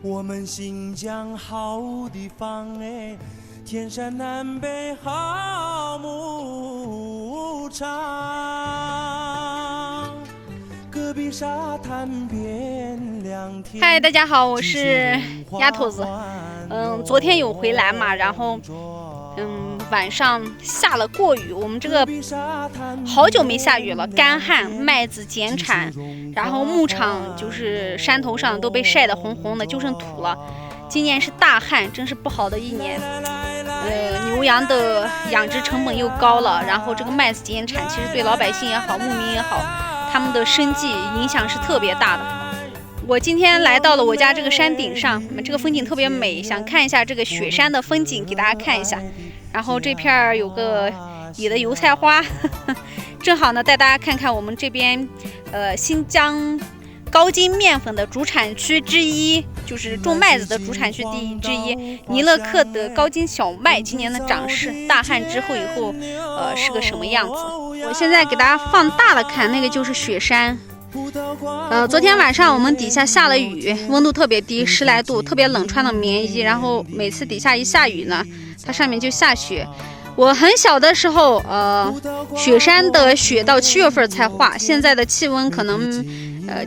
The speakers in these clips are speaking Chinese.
我们新疆好地方哎，天山南北好牧场，戈壁沙滩边两天。嗨，大家好，我是丫头子。昨天有回来嘛，然后晚上下了过雨，我们这个好久没下雨了，干旱，麦子减产，然后牧场就是山头上都被晒得红红的，就剩土了。今年是大旱，真是不好的一年。牛羊的养殖成本又高了，然后这个麦子减产，其实对老百姓也好，牧民也好，他们的生计影响是特别大的。我今天来到了我家这个山顶上，这个风景特别美，想看一下这个雪山的风景，给大家看一下。然后这片有个野的油菜花，正好呢带大家看看我们这边新疆高筋面粉的主产区之一，就是种麦子的主产区之一，尼勒克的高筋小麦今年的长势，大旱之后以后是个什么样子。我现在给大家放大了看，那个就是雪山。昨天晚上我们底下下了雨，温度特别低，10来度，特别冷，穿的棉衣。然后每次底下一下雨呢，它上面就下雪。我很小的时候，雪山的雪到7月份才化。现在的气温可能，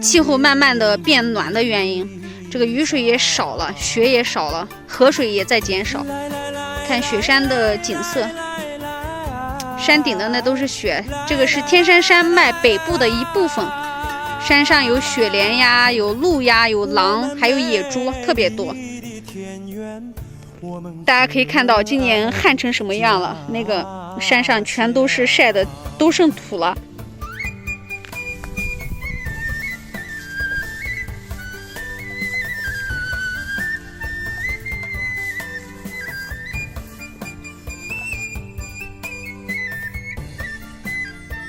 气候慢慢的变暖的原因，这个雨水也少了，雪也少了，河水也在减少。看雪山的景色。山顶的那都是雪，这个是天山山脉北部的一部分。山上有雪莲呀，有鹿呀，有狼，还有野猪，特别多。大家可以看到今年旱成什么样了，那个山上全都是晒的都剩土了。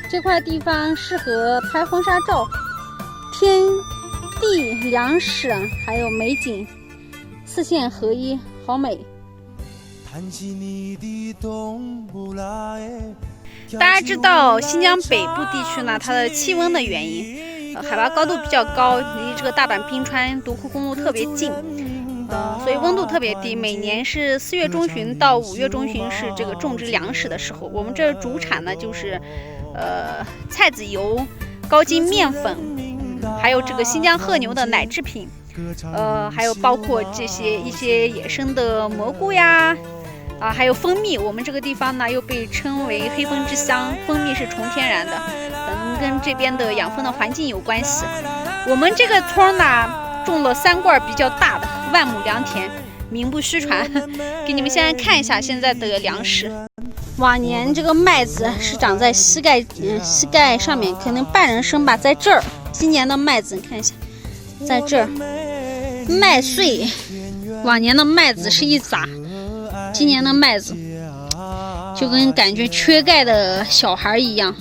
这块地方适合拍婚纱照，天地粮食还有美景，4线合一，好美。大家知道新疆北部地区呢，它的气温的原因，海拔高度比较高，离这个大阪冰川独库公路特别近，所以温度特别低。每年是4月中旬到5月中旬是这个种植粮食的时候。我们这主产呢就是菜籽油、高筋面粉，还有这个新疆褐牛的奶制品，还有包括一些野生的蘑菇呀，还有蜂蜜。我们这个地方呢又被称为黑蜂之乡，蜂蜜是纯天然的，可能跟这边的养蜂的环境有关系。我们这个村呢种了3罐比较大的万亩良田，名不虚传。给你们现在看一下现在的粮食。往年这个麦子是长在膝盖上面，可能半人深吧，在这儿。今年的麦子你看一下，在这儿麦穗，往年的麦子是一撒，今年的麦子就跟感觉缺钙的小孩一样，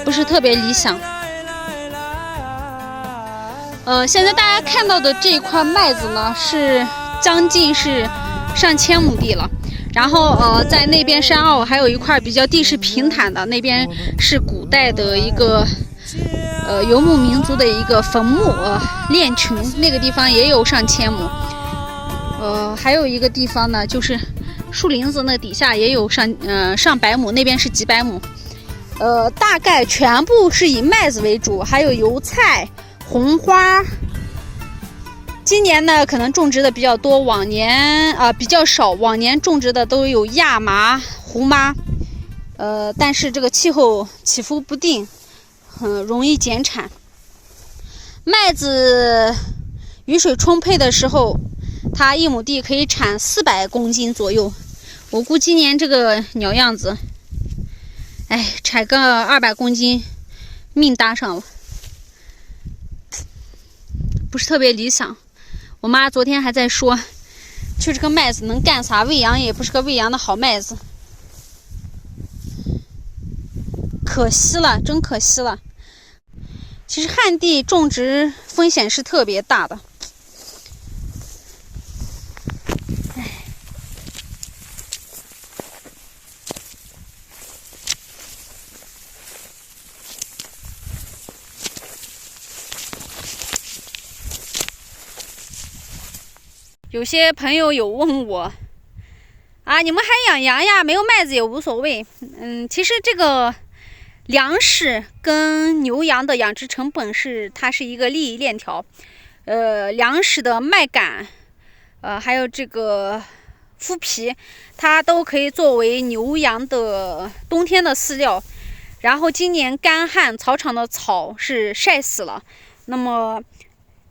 不是特别理想。现在大家看到的这一块麦子呢，是将近是上千亩地了。然后在那边山坳还有一块比较地势平坦的，那边是古代的一个游牧民族的一个坟墓练群，那个地方也有上千亩。还有一个地方呢，就是树林子那底下也有上百亩，那边是几百亩。大概全部是以麦子为主，还有油菜、红花。今年呢，可能种植的比较多，往年比较少。往年种植的都有亚麻、胡麻，但是这个气候起伏不定，容易减产。麦子雨水充沛的时候，它1亩地可以产400公斤左右。我估今年这个鸟样子，产个200公斤，命搭上了，不是特别理想。我妈昨天还在说，就这个麦子能干啥？喂羊也不是个喂羊的好麦子，可惜了，真可惜了。其实旱地种植风险是特别大的。有些朋友有问我啊，你们还养羊呀？没有麦子也无所谓。其实这个粮食跟牛羊的养殖成本它是一个利益链条。粮食的麦秆，还有这个麸皮，它都可以作为牛羊的冬天的饲料。然后今年干旱，草场的草是晒死了，那么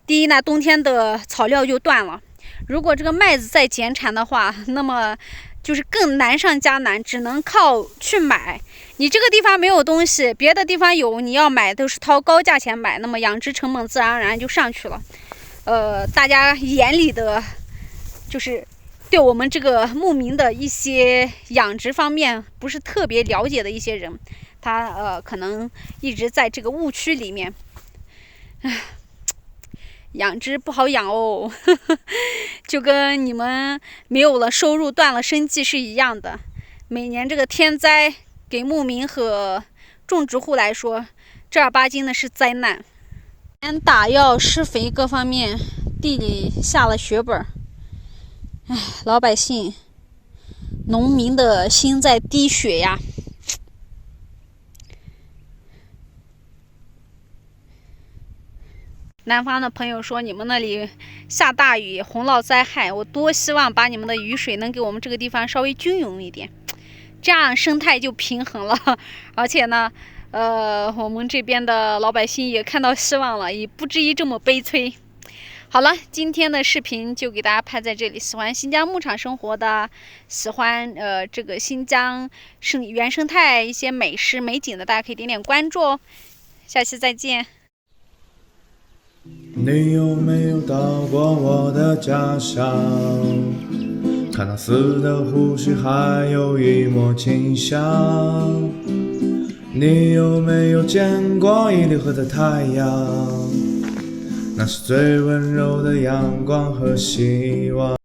第一呢，冬天的草料就断了。如果这个麦子再减产的话，那么就是更难上加难，只能靠去买。你这个地方没有东西，别的地方有，你要买都是掏高价钱买，那么养殖成本自然而然就上去了。大家眼里的就是对我们这个牧民的一些养殖方面不是特别了解的一些人，他可能一直在这个误区里面。养殖不好养哦，就跟你们没有了收入、断了生计是一样的。每年这个天灾给牧民和种植户来说，正儿八经的是灾难。打药、施肥各方面，地里下了血本。老百姓、农民的心在滴血呀。南方的朋友说你们那里下大雨，洪涝灾害，我多希望把你们的雨水能给我们这个地方稍微均匀一点，这样生态就平衡了。而且呢，我们这边的老百姓也看到希望了，也不至于这么悲催。好了，今天的视频就给大家拍在这里。喜欢新疆牧场生活的，喜欢这个新疆原生态一些美食美景的，大家可以点点关注哦。下期再见。你有没有到过我的家乡？看那死的胡须还有一抹清香。你有没有见过一粒河的太阳？那是最温柔的阳光和希望。